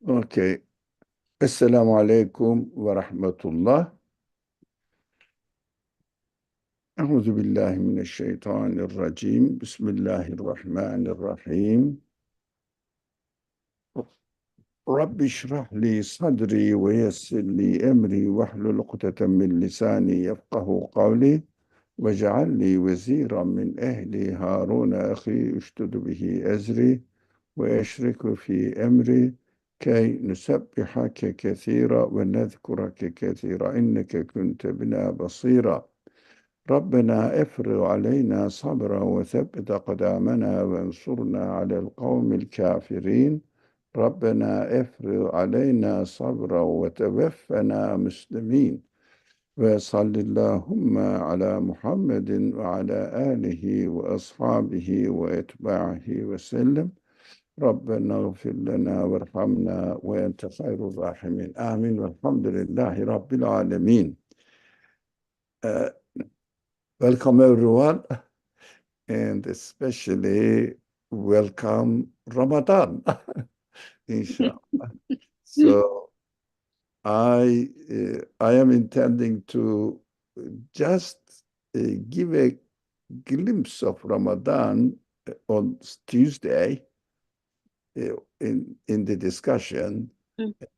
Okay. Esselamu Aleyküm ve Rahmetullah. Euzu billahi mineşşeytanirracim. Bismillahirrahmanirrahim. Rabbi şrah li sadri ve yessir li emri ve hlul ukdeten min lisani yefkahu kavli ve ceal li veziran min ehli Harun ahi üştüdü bihi ezri ve eşriku fi emri key nusebbihake kethira ve nezkurake kethira inneke kunte bina basira. Rabbena efri aleyna sabra ve sebbit akdamena ve ensurna alel kavmil kafirin. Rabbena efri aleyna sabra ve tevaffena müslimin. Ve sallillahumma ala Muhammedin ve ala alihi ve ashabihi ve etba'ihi ve sellem. Rabbena gfir lena verhamna ve ente hayrul rahimin. Amin. Velhamdülillahi Rabbil alemin. Welcome everyone, and especially welcome Ramadan, inshallah. So I am intending to just give a glimpse of Ramadan on Tuesday in the discussion.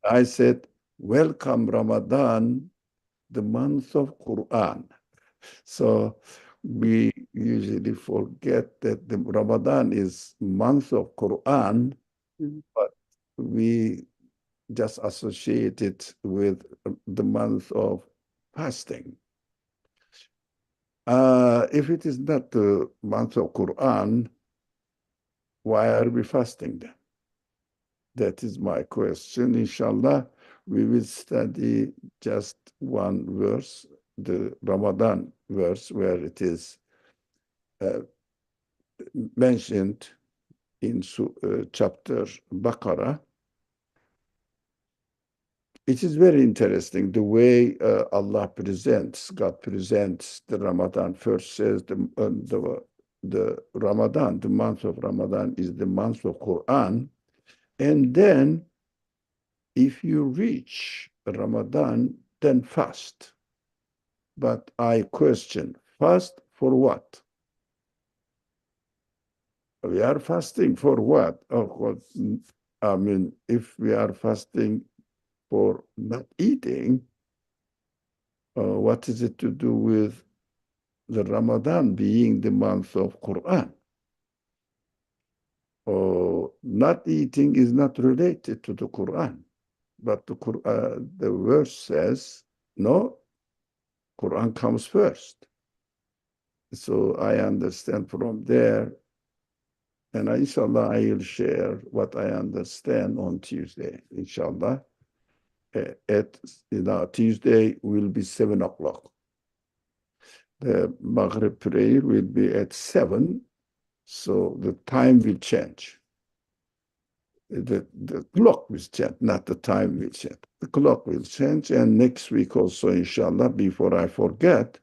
I said, welcome Ramadan, the month of Quran. So we usually forget that the Ramadan is month of Quran, but we just associate it with the month of fasting. If it is not the month of Quran, why are we fasting then? That is my question. Inshallah, we will study just one verse, the Ramadan verse, where it is mentioned in chapter Baqarah. It is very interesting the way Allah presents, God presents the Ramadan. First says the Ramadan, the month of Ramadan is the month of Quran. And then if you reach Ramadan, then fast. But I question, fast for what? We are fasting for what? Oh, I mean, if we are fasting for not eating, what is it to do with the Ramadan being the month of Quran? Not eating is not related to the Quran, but the verse says, no, Quran comes first. So I understand from there, and inshallah I will share what I understand on Tuesday, inshallah. Tuesday will be 7 o'clock. The Maghrib prayer will be at 7, so the time will change. The clock will change, not the time will change. The clock will change, and next week also, inshallah, before I forget,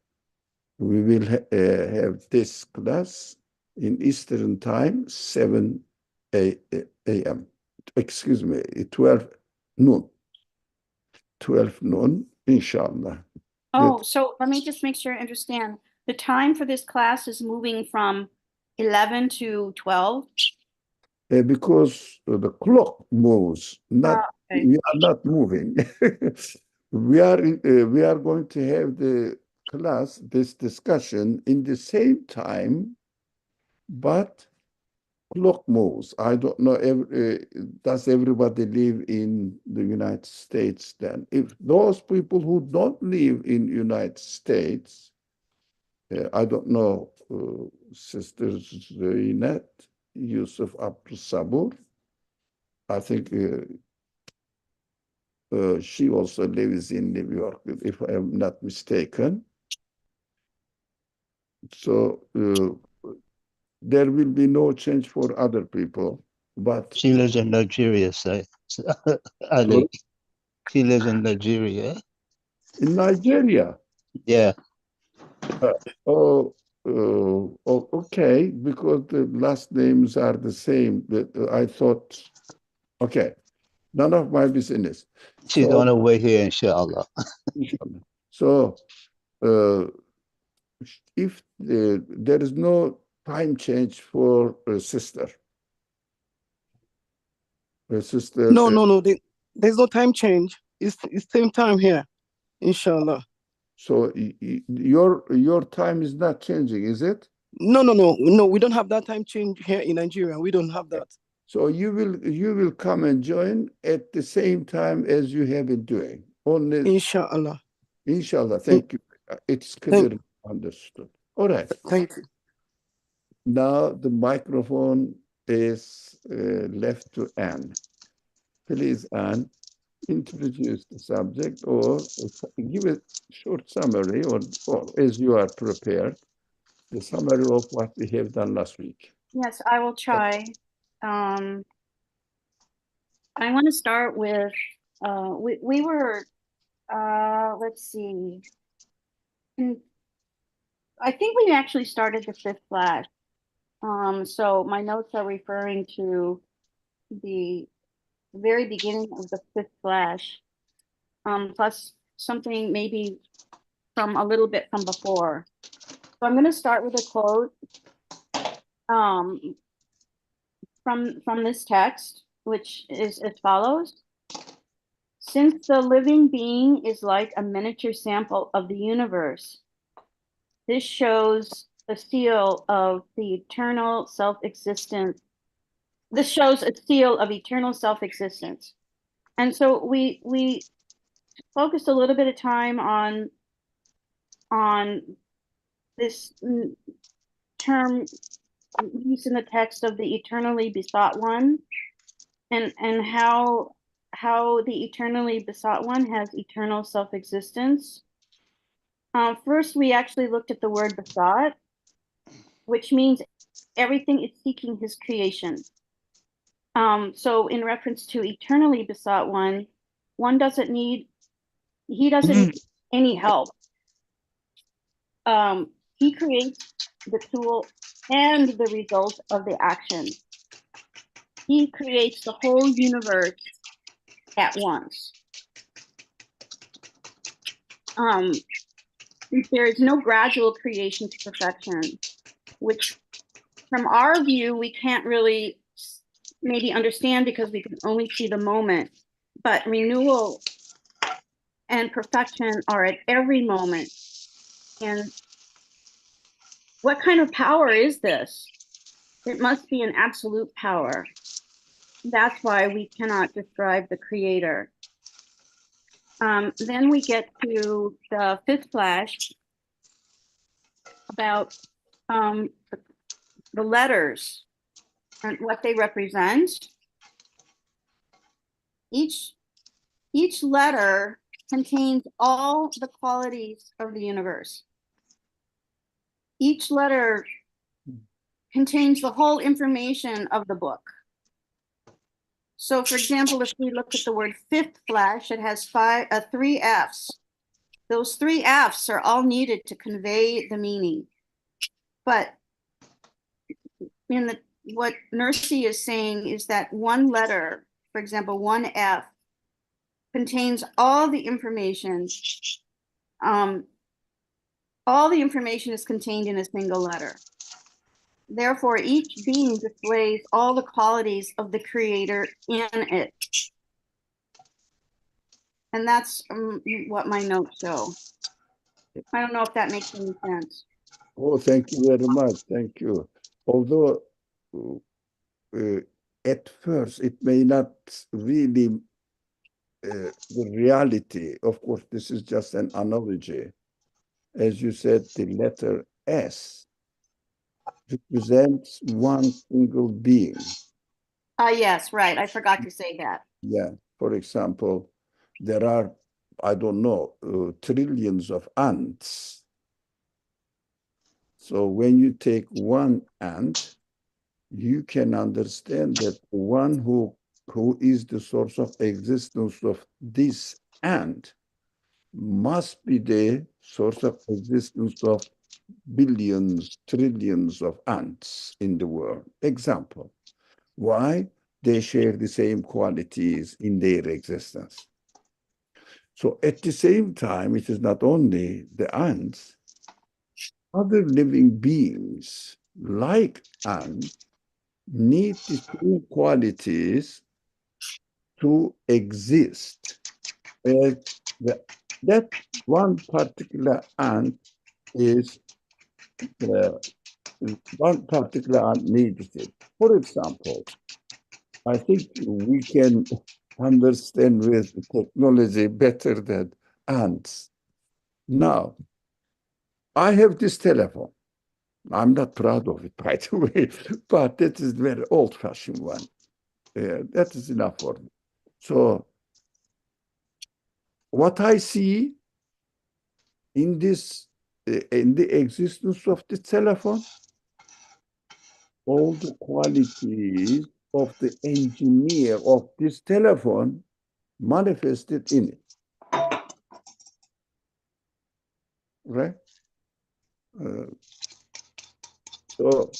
we will have this class in Eastern time, 7 a.m. Excuse me, 12 noon. 12 noon, inshallah. Oh, so let me just make sure I understand. The time for this class is moving from 11 to 12? Because the clock moves, not okay. we are not moving. we are going to have the class, this discussion in the same time, but clock moves. I don't know, does everybody live in the United States then? If those people who don't live in United States, I don't know, Sister Zainat, Yusuf Abdul Sabur, I think she also lives in New York, if I am not mistaken. So there will be no change for other people, but she lives in Nigeria, so Ali. She lives in Nigeria. In Nigeria? Yeah. Okay, because the last names are the same. I thought Okay, none of my business. She's So, on her way here, inshallah. inshallah. So, if there is no time change for a sister, No, no, no. There's no time change. It's same time here, inshallah. so your time is not changing, is it? No, no, no, no. We don't have that time change here in Nigeria. We don't have that. So you will come and join at the same time as you have been doing. Only Inshallah. inshallah. Thank you. It's clearly understood. All right. Thank you. Now the microphone is left to Anne. Please, Anne, introduce the subject or give a short summary or as you are prepared, the summary of what we have done last week. Yes, I will try. I want to start with, we were, let's see. I think we actually started the fifth flash. So my notes are referring to the very beginning of the fifth flash, plus something maybe from a little bit from before. So I'm going to start with a quote from this text, which is as follows. Since the living being is like a miniature sample of the universe, this shows a seal of the eternal self-existence. This shows a seal of eternal self-existence. And so we focused a little bit of time on this term used in the text of the eternally besought one, and how the eternally besought one has eternal self-existence. First, we actually looked at the word besought, which means everything is seeking his creation. So in reference to eternally besought one doesn't need, he doesn't need any help. He creates the tool and the result of the action. He creates the whole universe at once. There is no gradual creation to perfection, which from our view, we can't really maybe understand because we can only see the moment, but renewal and perfection are at every moment. And what kind of power is this? It must be an absolute power. That's why we cannot describe the creator. Then we get to the fifth flash about the letters and what they represent. Each letter contains all the qualities of the universe. Each letter contains the whole information of the book. So for example, if we look at the word fifth flash, it has three F's. Those three F's are all needed to convey the meaning. But what Nursi is saying is that one letter, for example, one F, contains all the information. All the information is contained in a single letter. Therefore, each being displays all the qualities of the creator in it. And that's what my notes show. I don't know if that makes any sense. Oh, thank you very much. Thank you. Although at first it may not really the reality, of course, this is just an analogy. As you said, the letter S represents one single being. Yes, right. I forgot to say that. Yeah. For example, there are, I don't know, trillions of ants. So when you take one ant, you can understand that one who is the source of existence of this ant must be the source of existence of billions, trillions of ants in the world. Example, why? they share the same qualities in their existence. So at the same time, it is not only the ants, other living beings like ants need the same qualities to exist. That one particular ant is one particular ant needs it. For example, I think we can understand with technology better than ants. Now, I have this telephone. I'm not proud of it, by the way, but that is very old-fashioned one. That is enough for me. So what I see in this, in the existence of the telephone, all the qualities of the engineer of this telephone manifested in it, right? So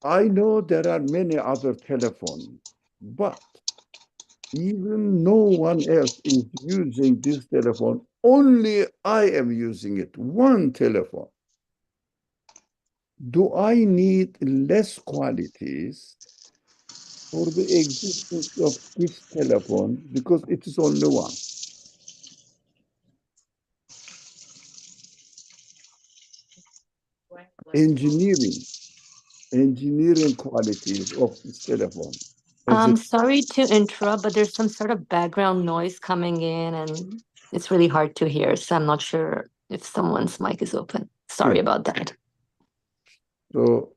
I know there are many other telephones, but even no one else is using this telephone. Only I am using it, one telephone. Do I need less qualities for the existence of this telephone because it is only one? Engineering qualities of this telephone. I'm sorry to interrupt, but there's some sort of background noise coming in and it's really hard to hear. So I'm not sure if someone's mic is open. Sorry about that. So,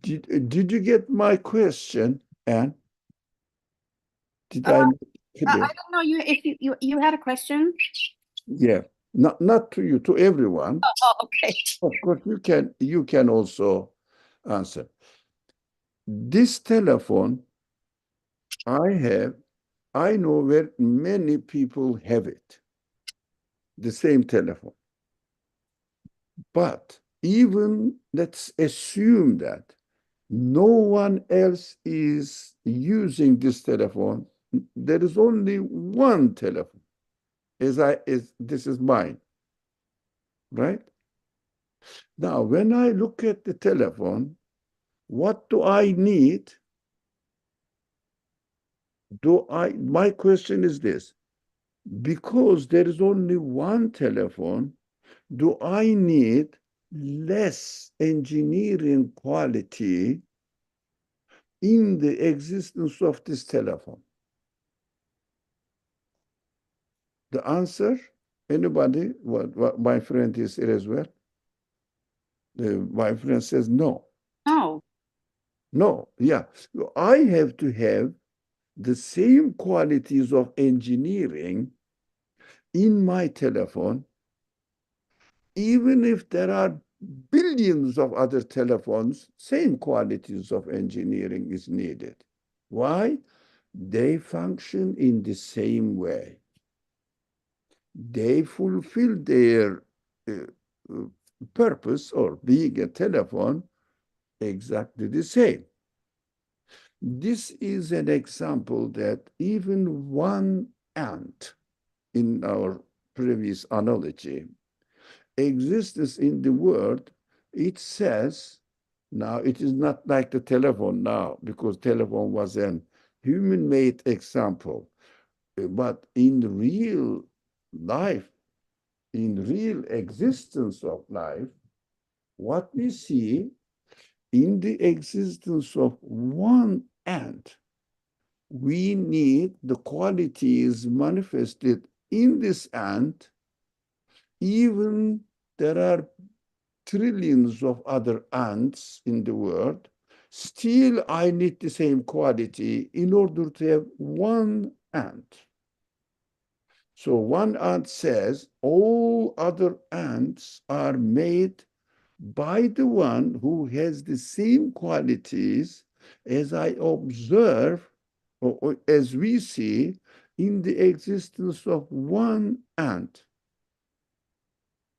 did you get my question, Anne? Did I? I don't know if you had a question. Yeah, not to you, to everyone. Oh, okay. Of course, you can also answer. This telephone I know where many people have it, the same telephone. But even let's assume that no one else is using this telephone. There is only one telephone. This is mine, right? Now, when I look at the telephone, what do I need? My question is this: because there is only one telephone, do I need less engineering quality in the existence of this telephone? The answer, anybody? What my friend is here as well. My friend says no. No. No, yeah. I have to have the same qualities of engineering in my telephone, even if there are billions of other telephones, same qualities of engineering is needed. Why? They function in the same way. They fulfill their purpose, or being a telephone, exactly the same. This is an example that even one ant, in our previous analogy, exists in the world. It says, now it is not like the telephone now, because telephone was an human-made example. But in real life, in real existence of life, what we see in the existence of one ant, we need the qualities manifested in this ant. Even there are trillions of other ants in the world, still I need the same quality in order to have one ant. So one ant says all other ants are made by the one who has the same qualities as I observe, or as we see in the existence of one ant.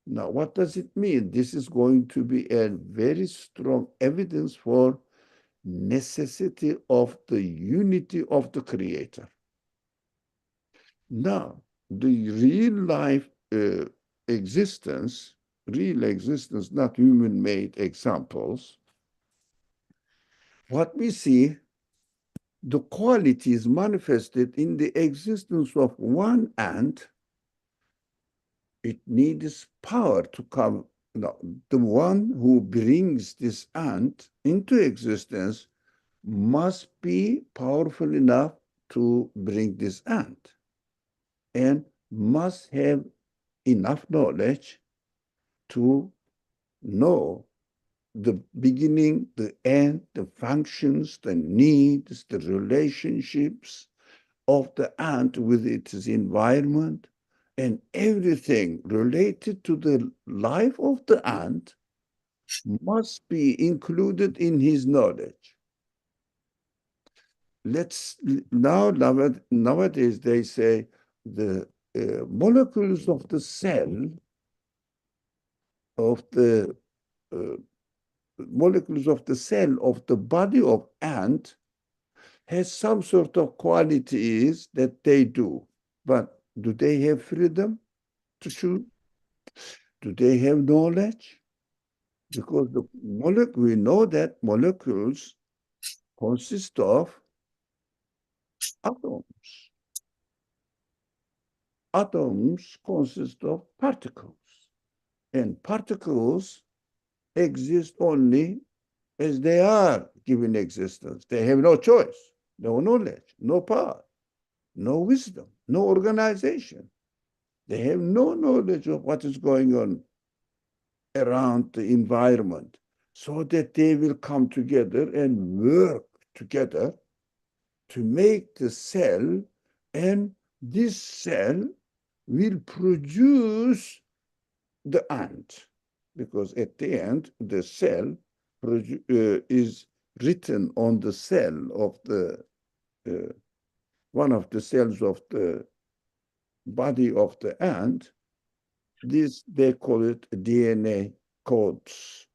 Now, what does it mean? This is going to be a very strong evidence for necessity of the unity of the Creator. Now, the real life existence, real existence, not human-made examples, what we see, the qualities manifested in the existence of one ant, it needs power to come. No, the one who brings this ant into existence must be powerful enough to bring this ant and must have enough knowledge to know the beginning, the end, the functions, the needs, the relationships of the ant with its environment, and everything related to the life of the ant must be included in his knowledge. Nowadays they say the molecules of the cell of the molecules of the cell of the body of ant has some sort of qualities that they do. But do they have freedom to choose? Do they have knowledge? Because we know that molecules consist of atoms. Atoms consist of particles. And particles exist only as they are given existence. They have no choice, no knowledge, no power, no wisdom, no organization. They have no knowledge of what is going on around the environment, so that they will come together and work together to make the cell, and this cell will produce the ant, because at the end, the cell is written on the cell of the one of the cells of the body of the ant. This, they call it DNA codes.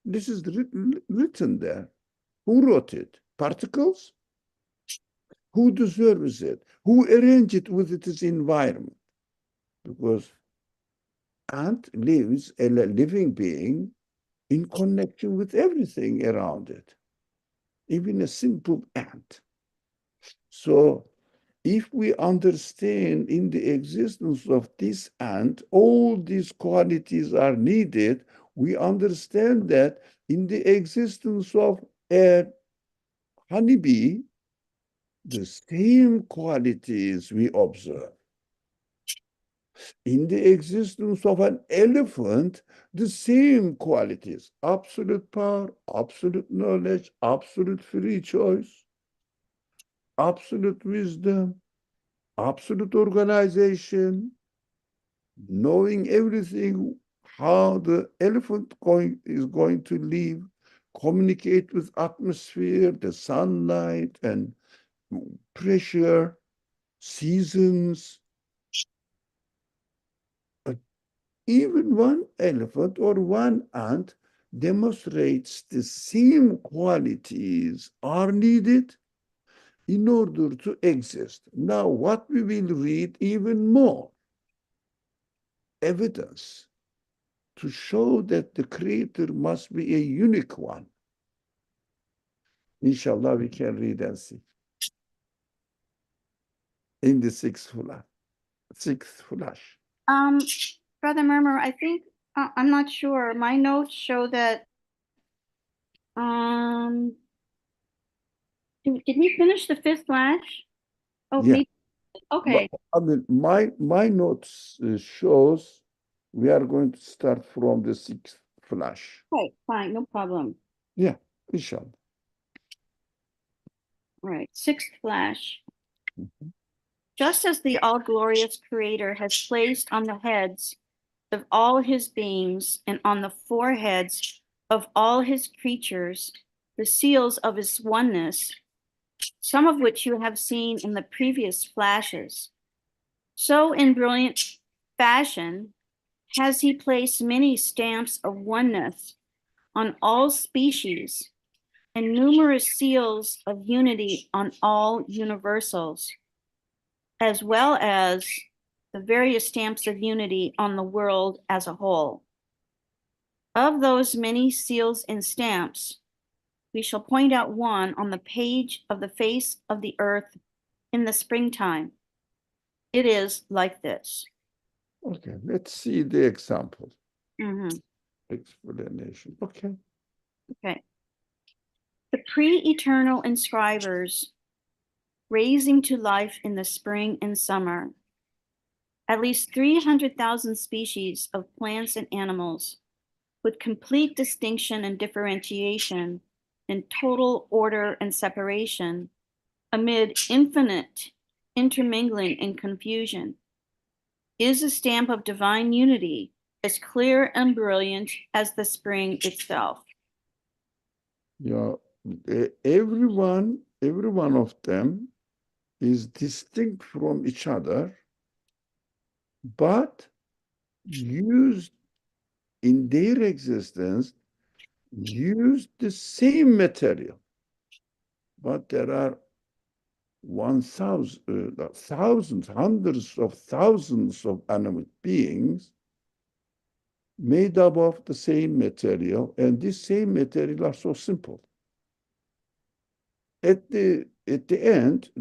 This is written there. Who wrote it? Particles? Who deserves it? Who arranged it with its environment? Because ant lives, a living being, in connection with everything around it, even a simple ant. So if we understand in the existence of this ant, all these qualities are needed, we understand that in the existence of a honeybee, the same qualities we observe. In the existence of an elephant, the same qualities: absolute power, absolute knowledge, absolute free choice, absolute wisdom, absolute organization, knowing everything, how the elephant is going to live, communicate with atmosphere, the sunlight, and pressure, seasons. But even one elephant or one ant demonstrates the same qualities are needed in order to exist. Now, what we will read even more evidence to show that the Creator must be a unique one. Inshallah, we can read and see in the sixth flash. Brother Murmur, I think I'm not sure. My notes show that did we finish the fifth flash? Oh, Yeah. maybe. Okay. I mean, my notes shows we are going to start from the sixth flash. Okay, fine, no problem. Yeah, inshallah. All right, sixth flash. Just as the all-glorious Creator has placed on the heads of all his beings and on the foreheads of all his creatures the seals of his oneness, some of which you have seen in the previous flashes, so in brilliant fashion has he placed many stamps of oneness on all species and numerous seals of unity on all universals, as well as the various stamps of unity on the world as a whole. Of those many seals and stamps, we shall point out one on the page of the face of the earth in the springtime. It is like this. Okay, let's see the example. Mhm. Explanation. Okay. Okay. The pre-eternal inscribers, raising to life in the spring and summer, at least 300,000 species of plants and animals with complete distinction and differentiation in total order and separation amid infinite intermingling and confusion, is a stamp of divine unity as clear and brilliant as the spring itself. Yeah, every one of them is distinct from each other, but used in their existence, use the same material. But there are 1,000, hundreds of thousands of animate beings made up of the same material, and this same material are so simple. At the end,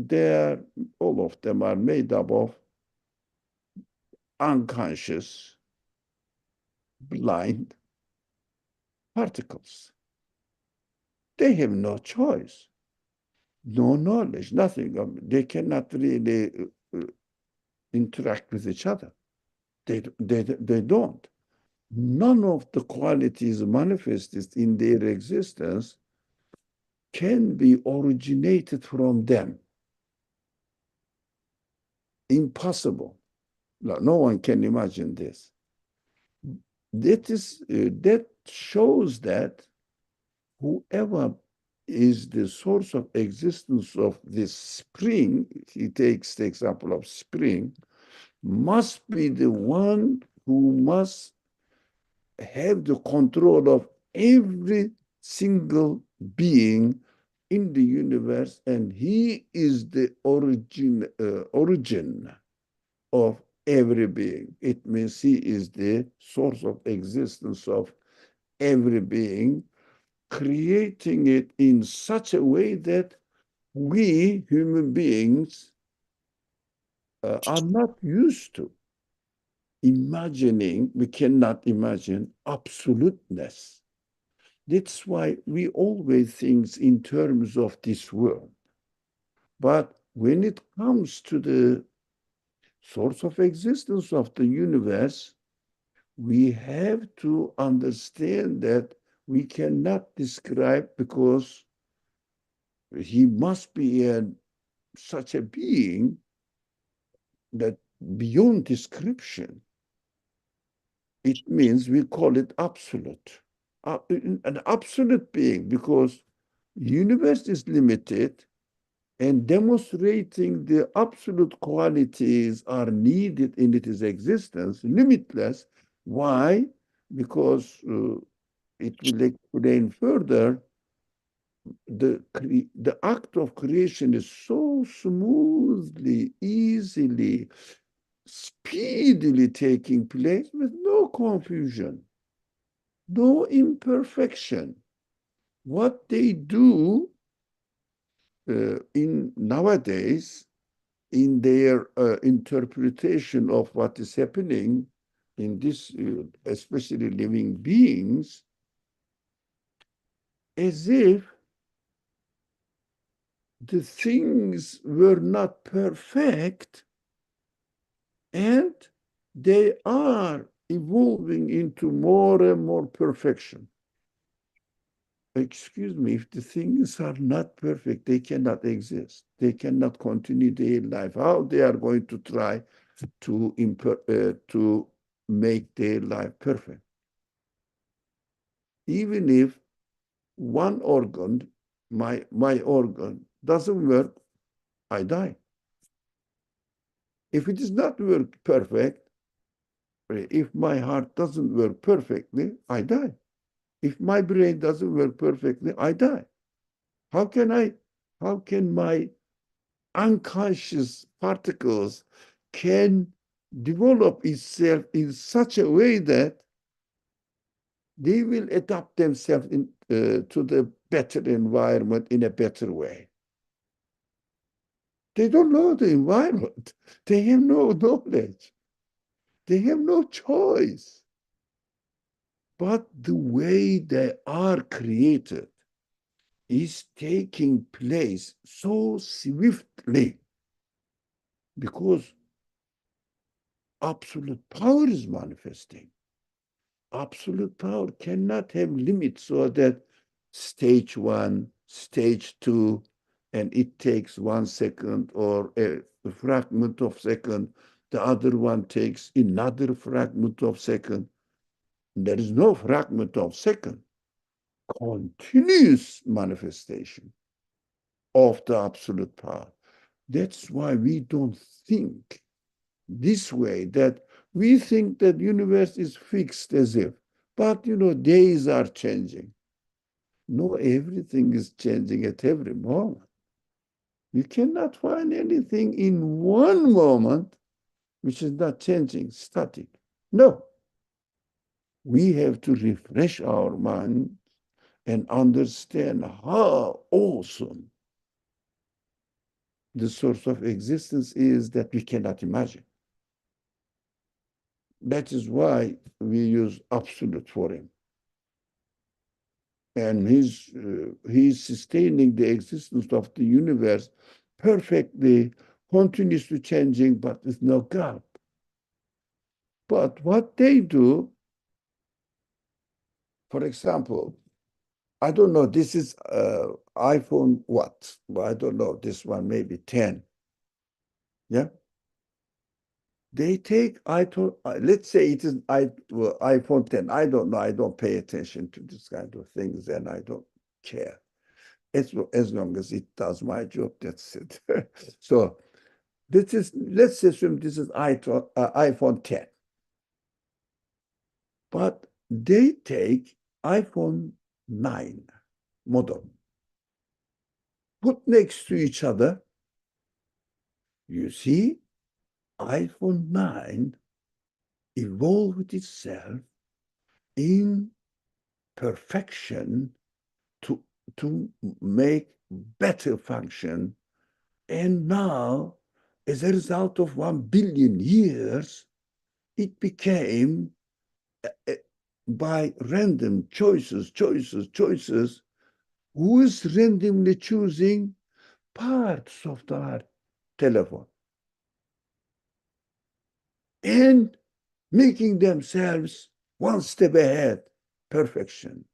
all of them are made up of unconscious, blind particles. They have no choice, no knowledge, nothing. They cannot really interact with each other. They don't. None of the qualities manifested in their existence can be originated from them. Impossible. No one can imagine this. That shows that whoever is the source of existence of this spring, he takes the example of spring, must be the one who must have the control of every single being in the universe, and he is the origin of every being. It means he is the source of existence of every being, creating it in such a way that we human beings are not used to imagining. We cannot imagine absoluteness. That's why we always think in terms of this world. But when it comes to the source of existence of the universe, we have to understand that we cannot describe, because he must be such a being that beyond description. It means we call it absolute. An absolute being, because universe is limited, and demonstrating the absolute qualities are needed in its existence, limitless. Why? Because it will explain further, the act of creation is so smoothly, easily, speedily taking place with no confusion, no imperfection. What they do in nowadays, in their interpretation of what is happening in this, especially living beings, as if the things were not perfect, and they are evolving into more and more perfection. Excuse me, if the things are not perfect, they cannot exist. They cannot continue their life. How they are going to try to make their life perfect? Even if one organ, my organ, doesn't work, I die. If it does not work perfect, if my heart doesn't work perfectly, I die. If my brain doesn't work perfectly, I die. How can my unconscious particles can develop itself in such a way that they will adapt themselves to the better environment in a better way? They don't know the environment. They have no knowledge. They have no choice. But the way they are created is taking place so swiftly because absolute power is manifesting. Absolute power cannot have limits so that stage 1, stage 2, and it takes 1 second or a fragment of second. The other one takes another fragment of second. There is no fragment of second. Continuous manifestation of the absolute power. That's why we don't think this way, that we think that universe is fixed as if, but days are changing. No, everything is changing at every moment. You cannot find anything in one moment which is not changing, static. No. We have to refresh our mind and understand how awesome the source of existence is that we cannot imagine. That is why we use absolute for him. And he's sustaining the existence of the universe perfectly, continuously changing, but with no gap. But what they do, for example, I don't know, this is iPhone what? Well, I don't know, this one maybe 10. Yeah? They take let's say it is iPhone 10. I don't know. I don't pay attention to this kind of things, and I don't care. As long as it does my job, that's it. So let's assume this is iPhone 10. But they take iPhone 9 model, put next to each other. You see, iPhone 9 evolved itself in perfection to make better function. And now, as a result of 1 billion years, it became, by random choices, who is randomly choosing parts of our telephone and making themselves one step ahead, perfection.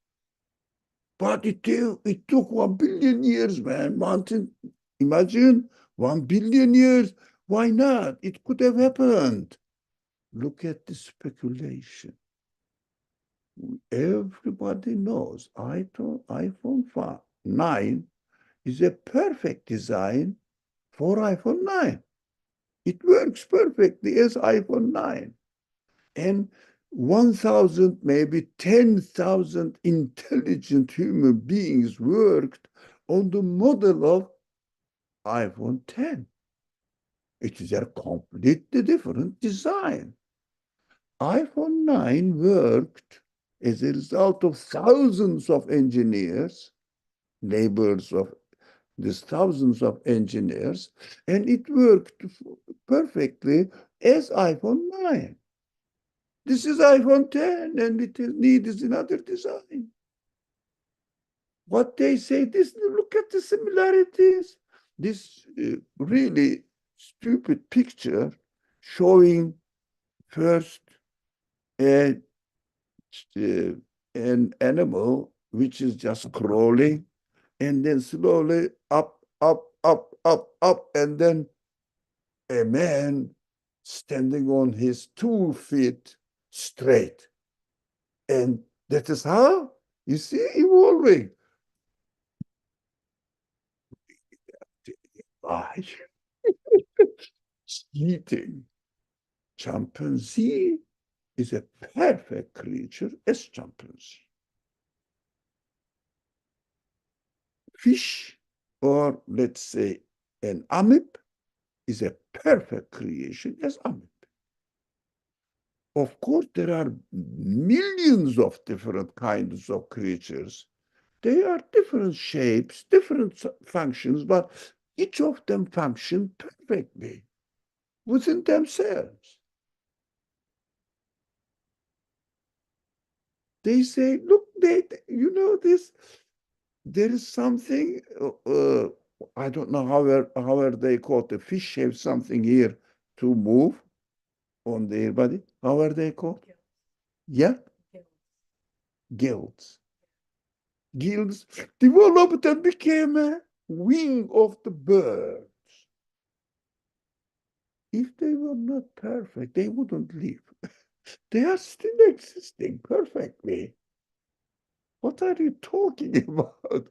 But it took 1 billion years, man. Mountain, imagine 1 billion years. Why not? It could have happened. Look at the speculation. Everybody knows iPhone 9 is a perfect design for iPhone 9. It works perfectly as iPhone 9. And 1,000, maybe 10,000 intelligent human beings worked on the model of iPhone 10. It is a completely different design. iPhone 9 worked as a result of thousands of engineers, labors of these thousands of engineers, and it worked perfectly as iPhone 9. This is iPhone 10, and it needs another design. What they say, look at the similarities. This really stupid picture showing first an animal which is just crawling, and then slowly up, and then a man standing on his 2 feet straight. And that is how you see evolving. Why? Cheating. Chimpanzee is a perfect creature as chimpanzee. fish, or let's say an amoeba, is a perfect creation as amoeba. Of course, there are millions of different kinds of creatures. They are different shapes, different functions, but each of them function perfectly within themselves. They say, look, you know this, there is something, I don't know how are they called, the fish have something here to move on their body. How are they called? Yeah? Gills. Gills developed and became a wing of the birds. If they were not perfect, they wouldn't live. They are still existing perfectly. What are you talking about?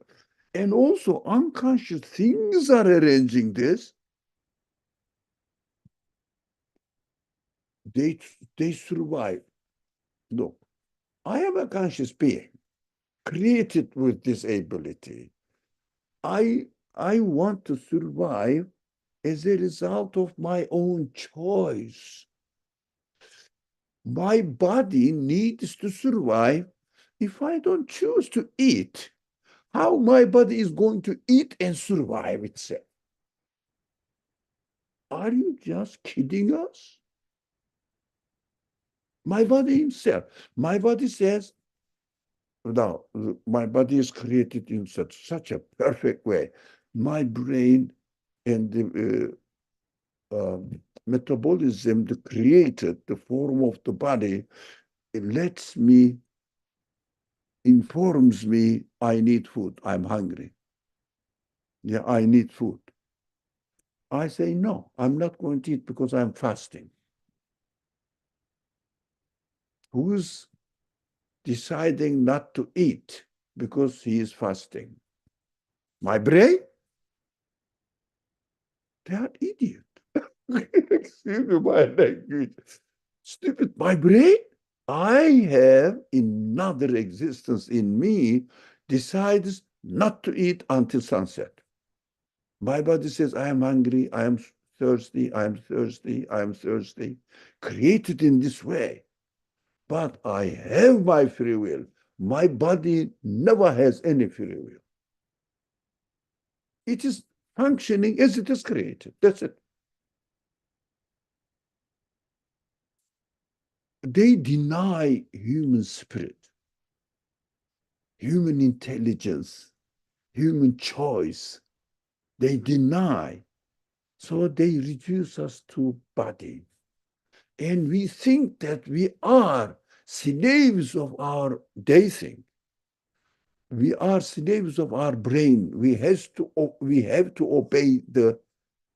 And also unconscious things are arranging this. They survive. Look, I am a conscious being, created with this ability. I want to survive as a result of my own choice. My body needs to survive. If I don't choose to eat, how my body is going to eat and survive itself? Are you just kidding us? My body himself, my body says, now, my body is created in such a perfect way. My brain and the metabolism that created the form of the body, it lets me, informs me, I need food, I'm hungry. Yeah, I need food. I say, no, I'm not going to eat because I'm fasting. Who's deciding not to eat because he is fasting? My brain? They are idiots. Excuse me, my language. Stupid. My brain? I have another existence in me decides not to eat until sunset. My body says, I am hungry, I am thirsty, I am thirsty, I am thirsty. Created in this way. But I have my free will. My body never has any free will. It is functioning as it is created. That's it. They deny human spirit, human intelligence, human choice. They deny. So they reduce us to body. And we think that we are slaves of our they think. We are slaves of our brain. We have to obey the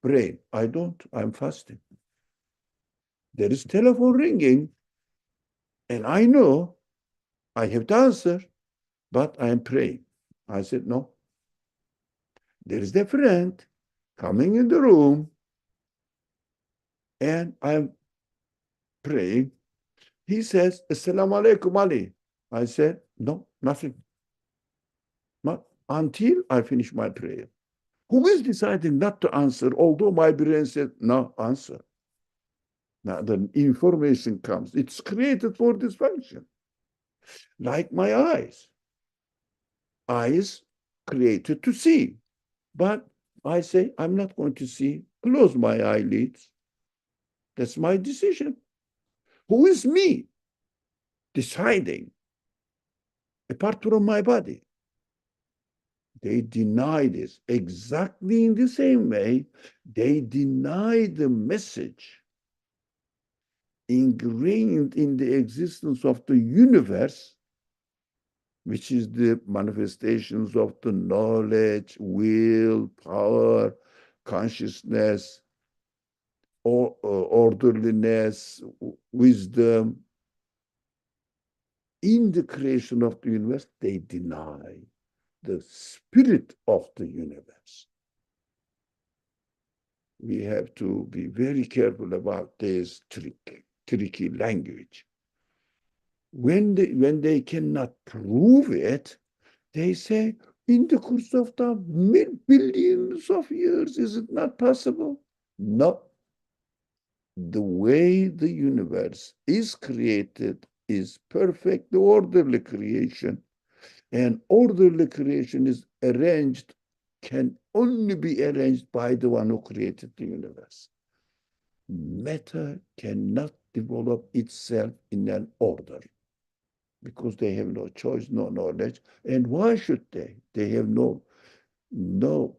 brain. I don't. I'm fasting. There is telephone ringing, and I know I have to answer, but I am praying. I said, no. There is a friend coming in the room, and I'm praying. He says, Assalamu alaikum, Ali. I said, no, nothing. Not until I finish my prayer. Who is deciding not to answer, although my brain said, no, answer? Now the information comes. It's created for this function. Like my eyes. Eyes created to see. But I say, I'm not going to see. Close my eyelids. That's my decision. Who is me deciding apart from my body? They deny this exactly in the same way. They deny the message ingrained in the existence of the universe, which is the manifestations of the knowledge, will, power, consciousness, or orderliness, wisdom. In the creation of the universe, they deny the spirit of the universe. We have to be very careful about this tricky language. When they cannot prove it, they say, in the course of the billions of years. Is it not possible? No. The way the universe is created is perfect, orderly creation. And orderly creation is arranged, can only be arranged by the one who created the universe. Matter cannot develop itself in an order because they have no choice, no knowledge. And why should they? They have no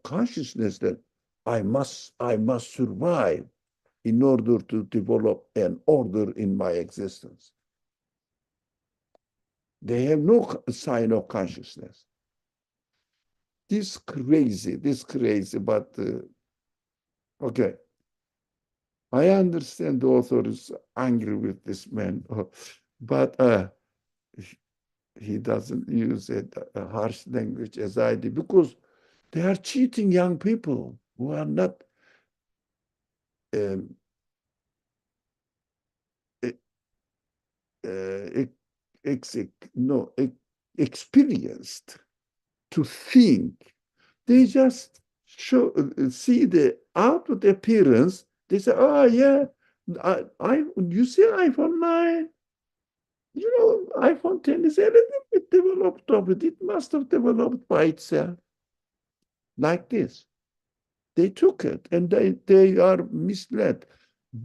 consciousness that I must survive in order to develop an order in my existence. They have no sign of consciousness. This crazy, but okay. I understand the author is angry with this man, but he doesn't use a harsh language as I did, because they are cheating young people who are not experienced to think. They just see the outward appearance. They say, "Oh yeah, you see iPhone 9. You know, iPhone 10 is a little bit developed of it. It must have developed by itself like this." They took it, and they are misled.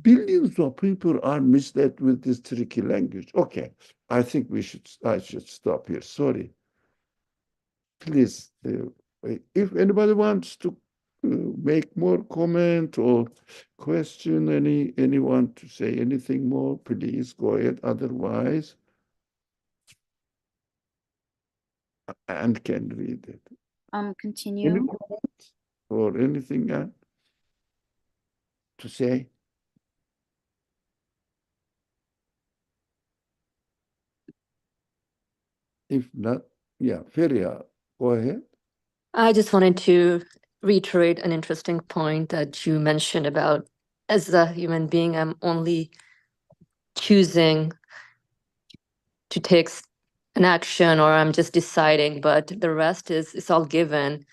Billions of people are misled with this tricky language. Okay, I think I should stop here. Sorry. Please, if anybody wants to make more comment or question, anyone to say anything more, please go ahead. Otherwise, and can read it. Any Continue. comments or anything to say? If not, yeah, Feria, go ahead. I just wanted to reiterate an interesting point that you mentioned about, as a human being, I'm only choosing to take an action, or I'm just deciding, but the rest is it's all given.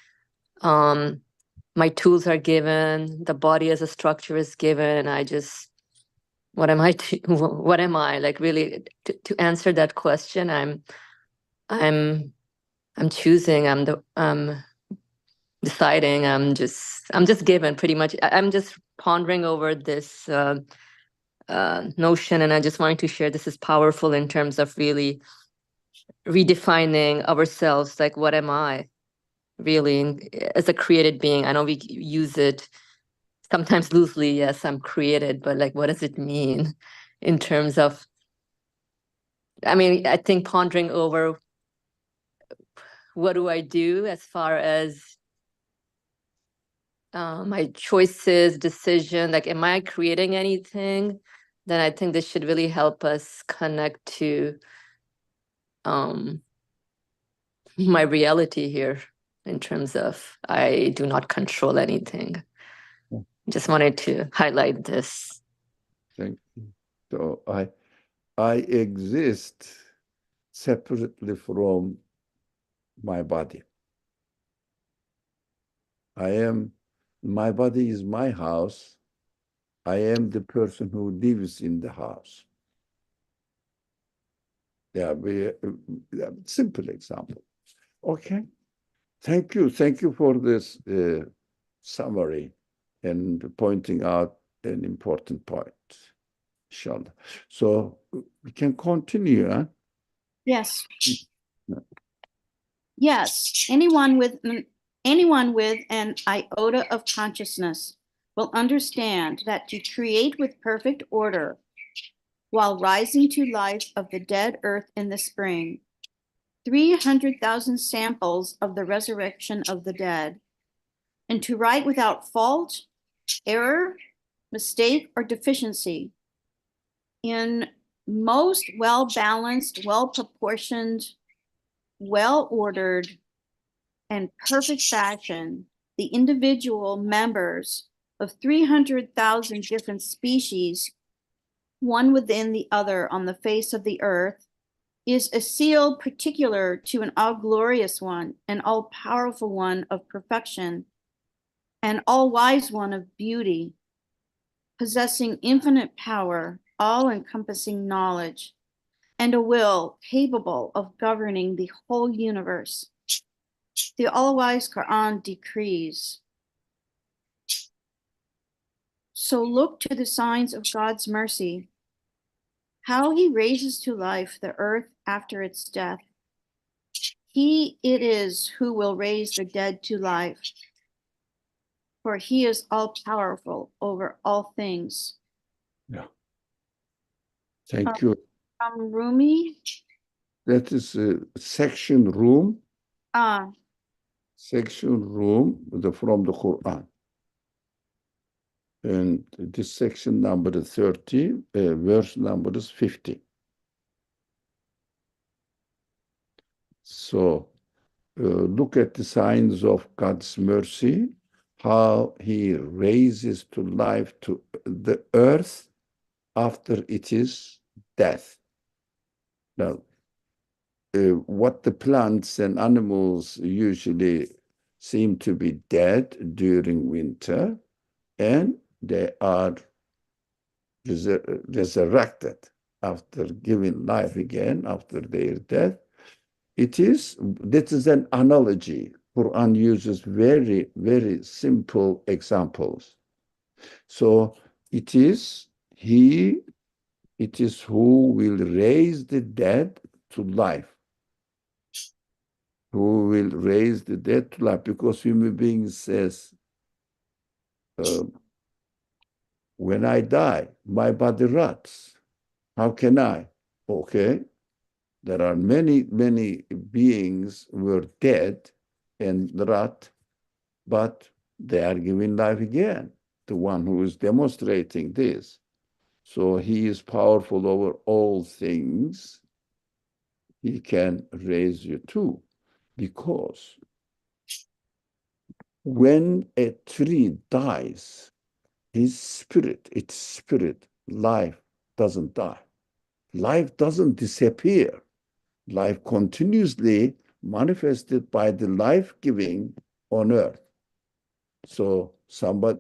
My tools are given, the body as a structure is given, and I just, what am I what am I? Like, really, to answer that question, I'm choosing, I'm deciding, I'm just given, pretty much. I'm just pondering over this notion, and I just wanted to share this is powerful in terms of really redefining ourselves. Like, what am I really as a created being? I know we use it sometimes loosely. Yes, I'm created, but like, what does it mean in terms of, I mean, I think pondering over what do I do as far as my choices, decision, like, am I creating anything? Then I think this should really help us connect to my reality here, in terms of I do not control anything. Just wanted to highlight this. Thank you. So I exist separately from my body. My body is my house. I am the person who lives in the house. Yeah, simple example. Okay. Thank you. Thank you for this summary and pointing out an important point. Inshallah. So we can continue. Huh? Yes. Yeah. Yes. Anyone with an iota of consciousness will understand that to create with perfect order while rising to life of the dead earth in the spring, 300,000 samples of the resurrection of the dead, and to write without fault, error, mistake, or deficiency in most well-balanced, well-proportioned, well-ordered, and perfect fashion, the individual members of 300,000 different species, one within the other on the face of the earth, is a seal particular to an all-glorious one, an all-powerful one of perfection, an all-wise one of beauty, possessing infinite power, all-encompassing knowledge, and a will capable of governing the whole universe. The all-wise Quran decrees, so look to the signs of God's mercy, how he raises to life the earth after its death. He it is who will raise the dead to life, for he is all-powerful over all things. Yeah. Thank you. Rumi? That is a section room. Ah, Section room from the Quran. And this section number is 30, verse number is 50. So look at the signs of God's mercy, how he raises to life to the earth after it is death. Now, what the plants and animals usually seem to be dead during winter, and they are resurrected after giving life again after their death. This is an analogy. Quran uses very, very simple examples. So it is who will raise the dead to life. Who will raise the dead to life? Because human beings says, when I die, my body rots. How can I? Okay, there are many, many beings who were dead and rot, but they are giving life again. The one who is demonstrating this. So he is powerful over all things. He can raise you too. Because when a tree dies, its spirit, life doesn't die. Life doesn't disappear. Life continuously manifested by the life-giving on earth. So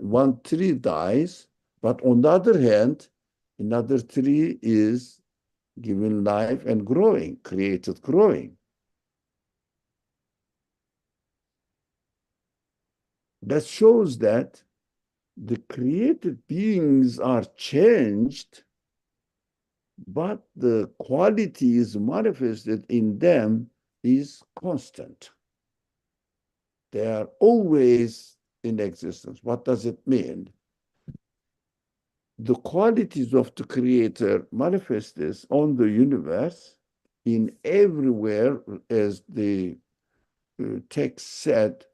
one tree dies, but on the other hand, another tree is giving life and growing, created growing. That shows that the created beings are changed, but the qualities manifested in them is constant. They are always in existence. What does it mean? The qualities of the Creator manifested on the universe in everywhere, as the text said,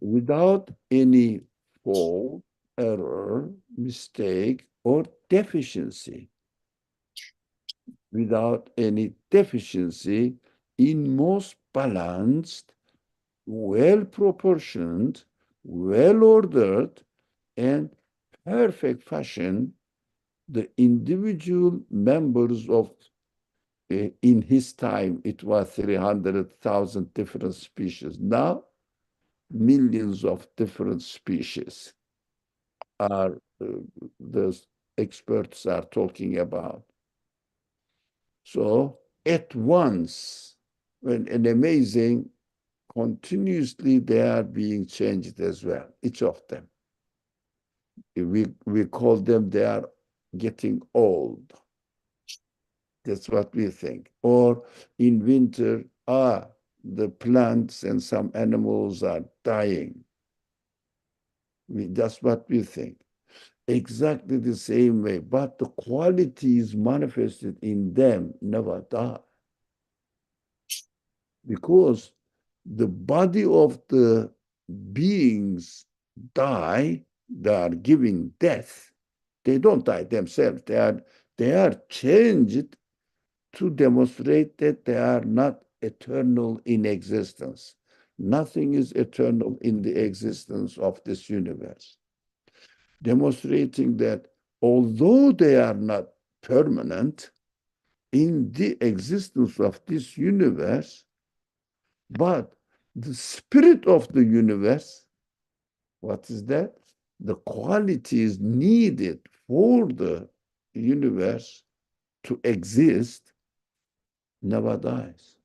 without any fault, error, mistake, or deficiency. Without any deficiency, in most balanced, well-proportioned, well-ordered, and perfect fashion, the individual members of, in his time, it was 300,000 different species. Now, millions of different species are the experts are talking about. So at once, when an amazing, continuously they are being changed as well, each of them. We call them, they are getting old. That's what we think. Or in winter, the plants and some animals are dying. That's what we think. Exactly the same way, but the qualities manifested in them never die. Because the body of the beings die, they are giving death. They don't die themselves. They are changed to demonstrate that they are not eternal in existence. Nothing is eternal in the existence of this universe. Demonstrating that although they are not permanent, in the existence of this universe, but the spirit of the universe, what is that? The qualities needed for the universe to exist never dies.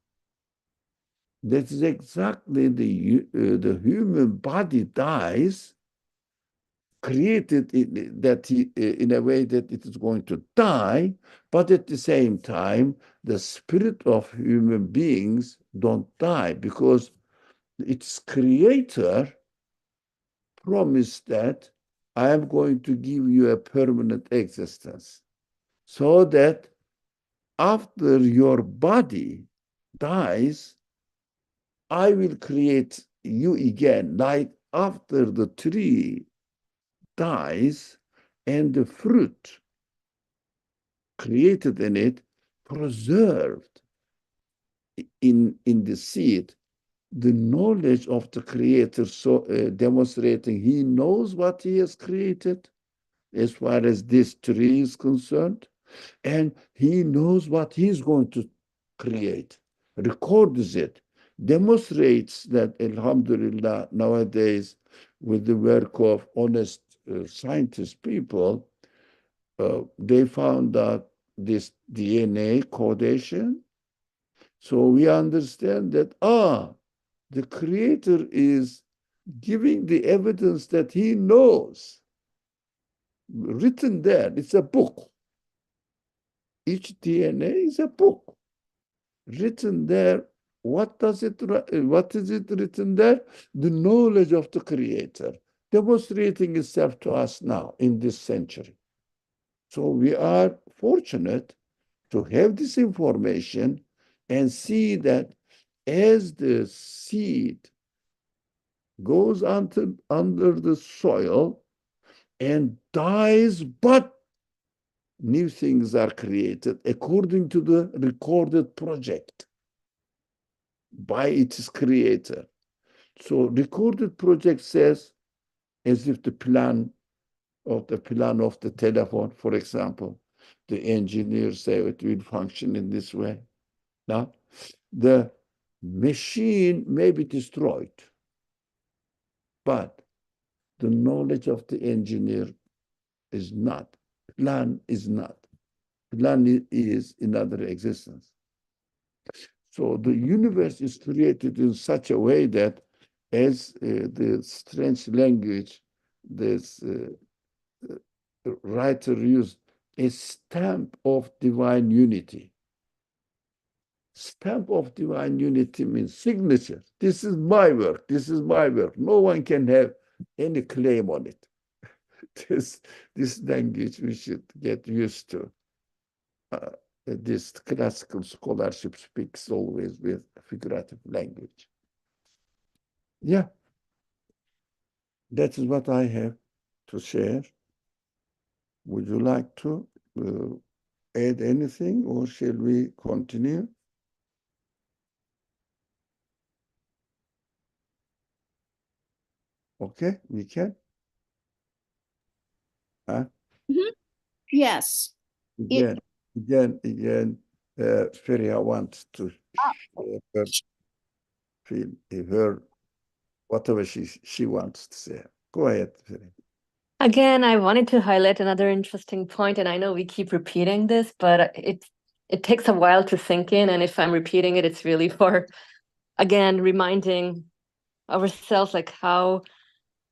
That is exactly the human body dies, created in a way that it is going to die, but at the same time, the spirit of human beings don't die because its creator promised that I am going to give you a permanent existence so that after your body dies, I will create you again, like after the tree dies and the fruit created in it, preserved in the seed, the knowledge of the creator, so demonstrating he knows what he has created as far as this tree is concerned, and he knows what he's going to create, records it, demonstrates that, alhamdulillah, nowadays, with the work of honest scientist people, they found out this DNA codation. So we understand that, the creator is giving the evidence that he knows. Written there, it's a book. Each DNA is a book. Written there, what is it written there? The knowledge of the creator, demonstrating itself to us now in this century. So we are fortunate to have this information and see that as the seed goes under the soil and dies, but new things are created according to the recorded project by its creator. So recorded project says, as if the plan of the telephone, for example, the engineers say it will function in this way. Now, the machine may be destroyed, but the knowledge of the engineer is not. Plan is not. Plan is another existence. So the universe is created in such a way that, as the strange language, this writer used, a stamp of divine unity. Stamp of divine unity means signature. This is my work. This is my work. No one can have any claim on it. This language we should get used to. This classical scholarship speaks always with figurative language. Yeah, that is what I have to share. Would you like to add anything, or shall we continue? Okay, we can. Huh? Mhm. Yes. Again, Feria wants to feel her whatever she wants to say. Go ahead, Feria. Again, I wanted to highlight another interesting point, and I know we keep repeating this, but it takes a while to sink in, and if I'm repeating it, it's really for, again, reminding ourselves like how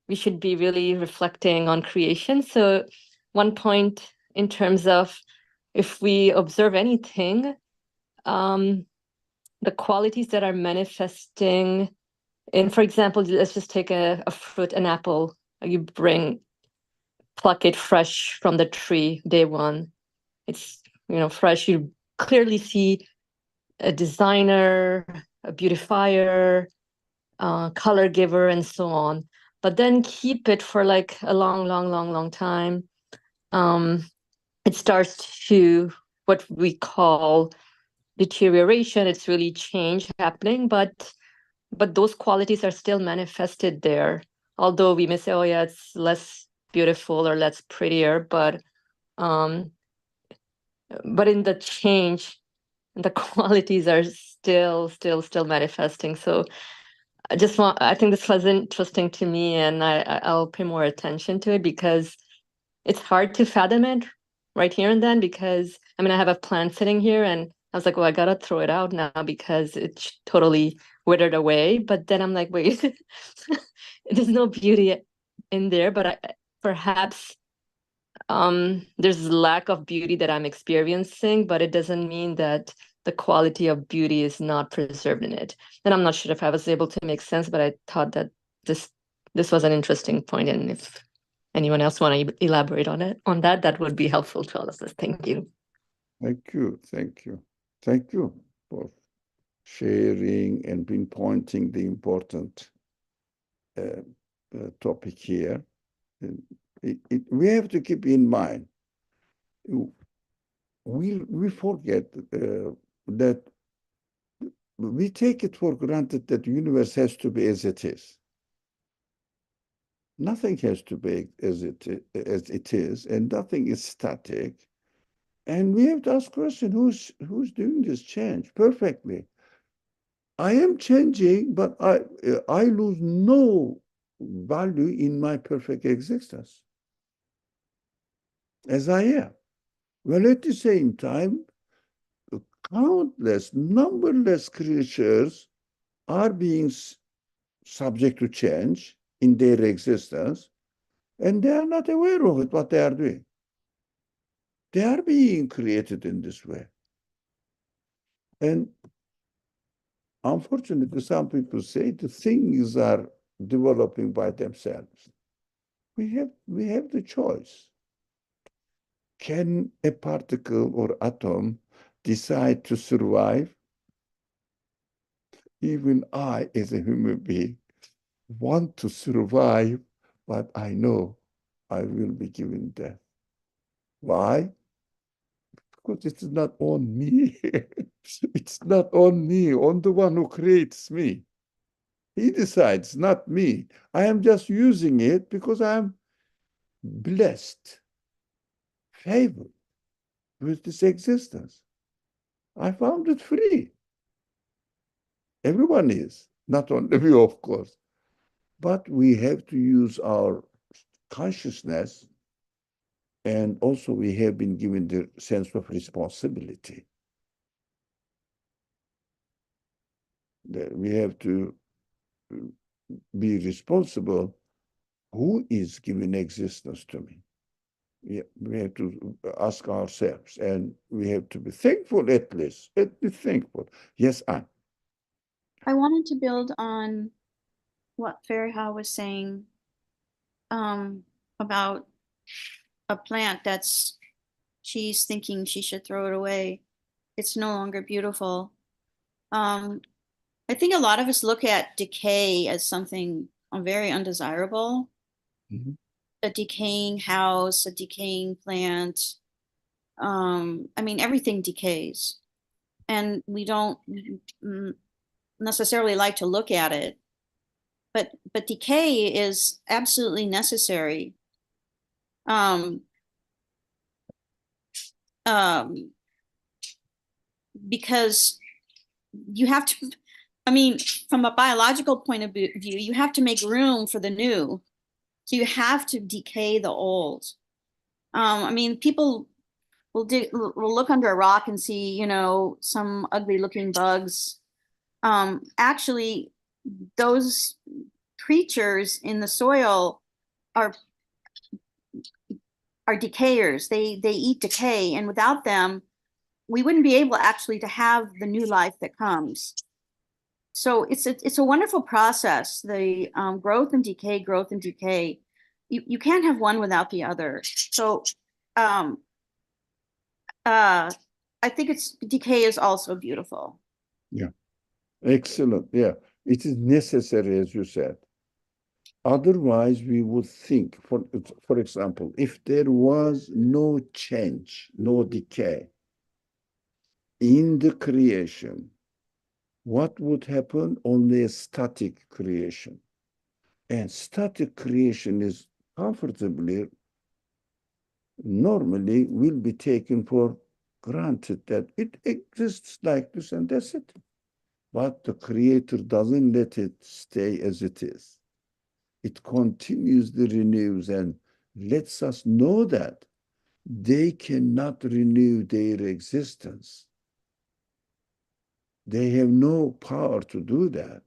we should be really reflecting on creation. So one point in terms of if we observe anything, the qualities that are manifesting in, for example, let's just take a fruit, an apple. You pluck it fresh from the tree, day one. It's, fresh. You clearly see a designer, a beautifier, color giver, and so on. But then keep it for like a long, long, long, long time. It starts to what we call deterioration. It's really change happening, but those qualities are still manifested there. Although we may say, oh yeah, it's less beautiful or less prettier, but in the change, and the qualities are still manifesting. So I think this was interesting to me, and I'll pay more attention to it, because it's hard to fathom it right here and then, because I mean, I have a plant sitting here and I was like, well, I gotta throw it out now because it's totally withered away. But then I'm like, wait, there's no beauty in there, but perhaps there's lack of beauty that I'm experiencing, but it doesn't mean that the quality of beauty is not preserved in it. And I'm not sure if I was able to make sense, but I thought that this was an interesting point, and if anyone else want to elaborate on that, that would be helpful to all of us. Thank you. Thank you. Thank you for sharing and pinpointing the important topic here. We have to keep in mind, we forget that we take it for granted that the universe has to be as it is. Nothing has to be as it is, and nothing is static. And we have to ask question, who's doing this change perfectly? I am changing, but I lose no value in my perfect existence as I am. Well, at the same time, countless, numberless creatures are being subject to change in their existence, and they are not aware of it, what they are doing. They are being created in this way. And unfortunately, some people say the things are developing by themselves. We have the choice. Can a particle or atom decide to survive? Even I, as a human being, want to survive, but I know I will be given death. Why? Because it's not on me. It's not on me, on the one who creates me. He decides, not me. I am just using it because I'm blessed, favored with this existence. I found it free. Everyone is, not only me, of course. But we have to use our consciousness, and also we have been given the sense of responsibility. That we have to be responsible. Who is giving existence to me? We have to ask ourselves, and we have to be thankful at least. Be thankful. Yes, Anne. I wanted to build on what Fariha was saying about a plant that's she's thinking she should throw it away. It's no longer beautiful. I think a lot of us look at decay as something very undesirable. Mm-hmm. A decaying house, a decaying plant. I mean, everything decays, and we don't necessarily like to look at it. But decay is absolutely necessary. Because you have to, I mean, from a biological point of view, you have to make room for the new. So you have to decay the old. I mean, people will look under a rock and see, some ugly looking bugs. Actually, those creatures in the soil are decayers. They eat decay, and without them, we wouldn't be able actually to have the new life that comes. So it's a wonderful process. The growth and decay. You can't have one without the other. So I think decay is also beautiful. Yeah, excellent. Yeah, it is necessary, as you said. Otherwise, we would think, for example, if there was no change, no decay in the creation, what would happen? Only a static creation. And static creation is comfortably, normally will be taken for granted that it exists like this and that's it. But the Creator doesn't let it stay as it is. It continuously renews and lets us know that they cannot renew their existence. They have no power to do that.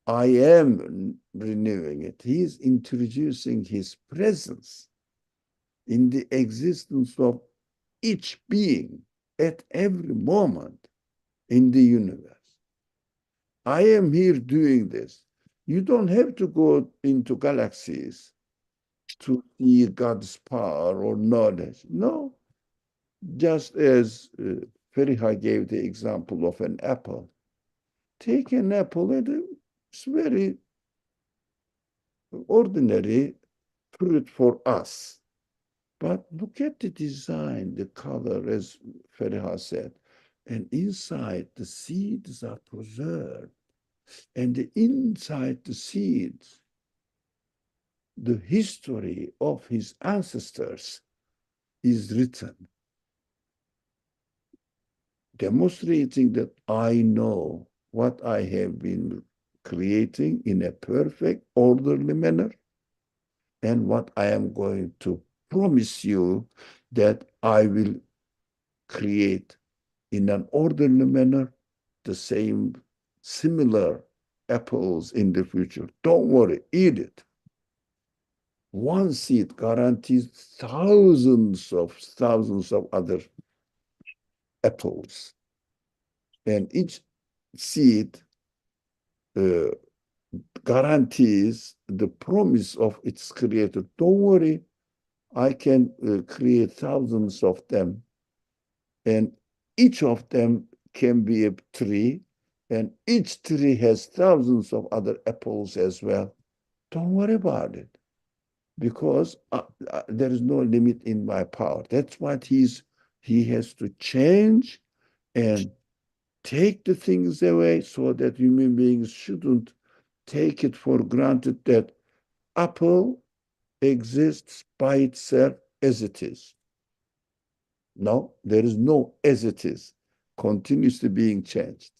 I am renewing it. He is introducing his presence in the existence of each being at every moment in the universe. I am here doing this. You don't have to go into galaxies to see God's power or knowledge. No, just as Feriha gave the example of an apple. Take an apple, and it's very ordinary fruit for us. But look at the design, the color, as Feriha said. And inside, the seeds are preserved. And inside the seeds, the history of his ancestors is written, demonstrating that I know what I have been creating in a perfect, orderly manner, and what I am going to promise you that I will create in an orderly manner the same similar apples in the future. Don't worry, eat it. One seed guarantees thousands of other apples. And each seed guarantees the promise of its creator. Don't worry, I can create thousands of them. And each of them can be a tree, and each tree has thousands of other apples as well. Don't worry about it, because there is no limit in my power. That's what he has to change and take the things away so that human beings shouldn't take it for granted that apple exists by itself as it is. No, there is no as it is, continuously being changed.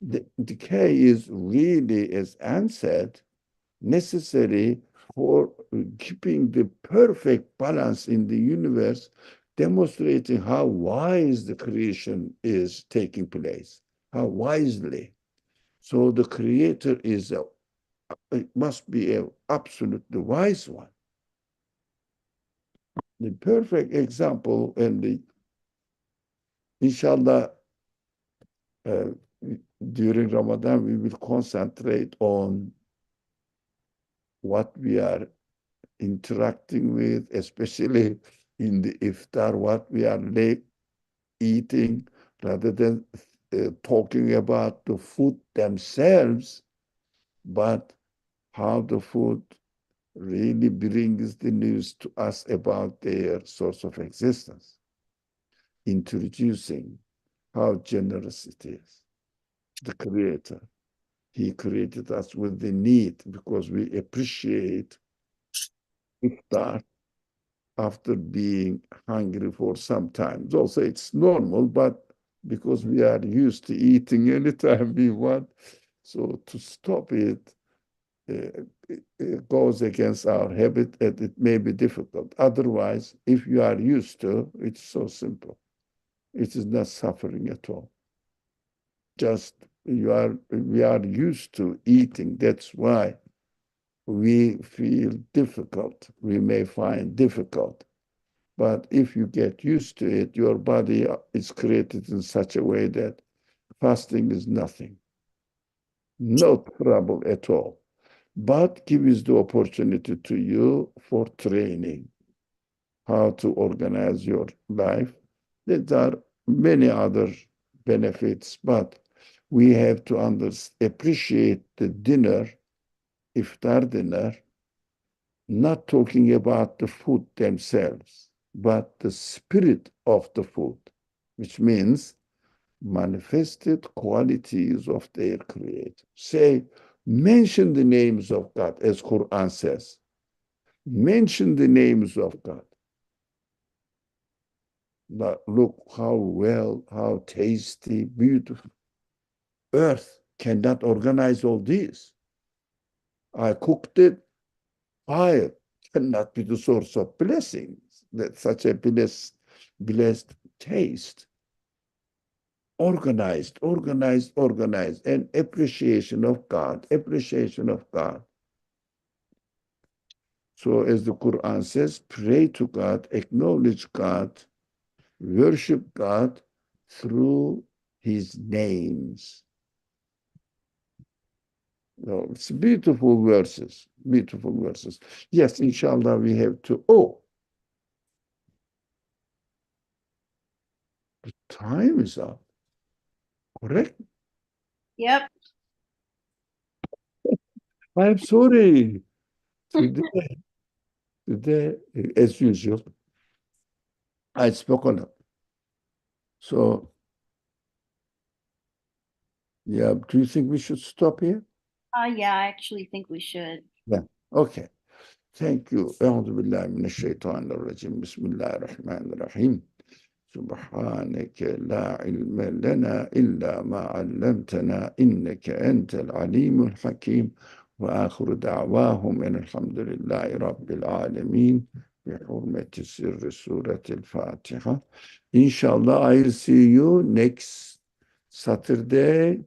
The decay is really, as Anne said, necessary for keeping the perfect balance in the universe, demonstrating how wise the creation is taking place, how wisely. So the creator it must be an absolutely wise one. The perfect example, and inshallah, during Ramadan, we will concentrate on what we are interacting with, especially in the iftar, what we are eating, rather than talking about the food themselves, but how the food really brings the news to us about their source of existence, introducing how generous it is. The Creator, He created us with the need because we appreciate iftar after being hungry for some time. Also, it's normal, but because we are used to eating anytime we want, so to stop it, it goes against our habit, and it may be difficult. Otherwise, if you are used to, it's so simple. It is not suffering at all. Just we are used to eating. That's why we feel difficult. We may find difficult. But if you get used to it, your body is created in such a way that fasting is nothing. No trouble at all. But gives the opportunity to you for training, how to organize your life. There are many other benefits, but we have to appreciate the dinner, iftar dinner, not talking about the food themselves, but the spirit of the food, which means manifested qualities of their creator. Say, mention the names of God, as Quran says. Mention the names of God. Look how well, how tasty, beautiful. Earth cannot organize all this. I cooked it. Fire cannot be the source of blessings. That such a blessed taste. Organized, and appreciation of God. So as the Quran says, pray to God, acknowledge God, worship God through his names. No, it's beautiful verses. Yes, inshallah, we have to. Oh, the time is up. Correct? Yep. I'm sorry. Today, as usual, I spoke on it. So, yeah, do you think we should stop here? Yeah, I actually think we should. Yeah. Okay. Thank you. أعوذ بالله من الشيطان الرجيم. بسم الله الرحمن الرحيم. سبحانك لا علم لنا إلا ما علمتنا إنك أنت العليم الحكيم وآخر دعواهم أن الحمد لله رب العالمين بحرمة سر سورة الفاتحة. Inshallah, I'll see you next Saturday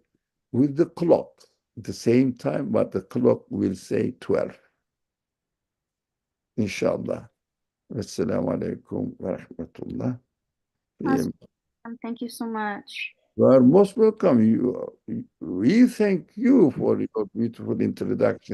with the clock, the same time, but the clock will say 12. Inshallah. Assalamu alaikum wa rahmatullah. Thank you so much. You are most welcome. We thank you for your beautiful introduction.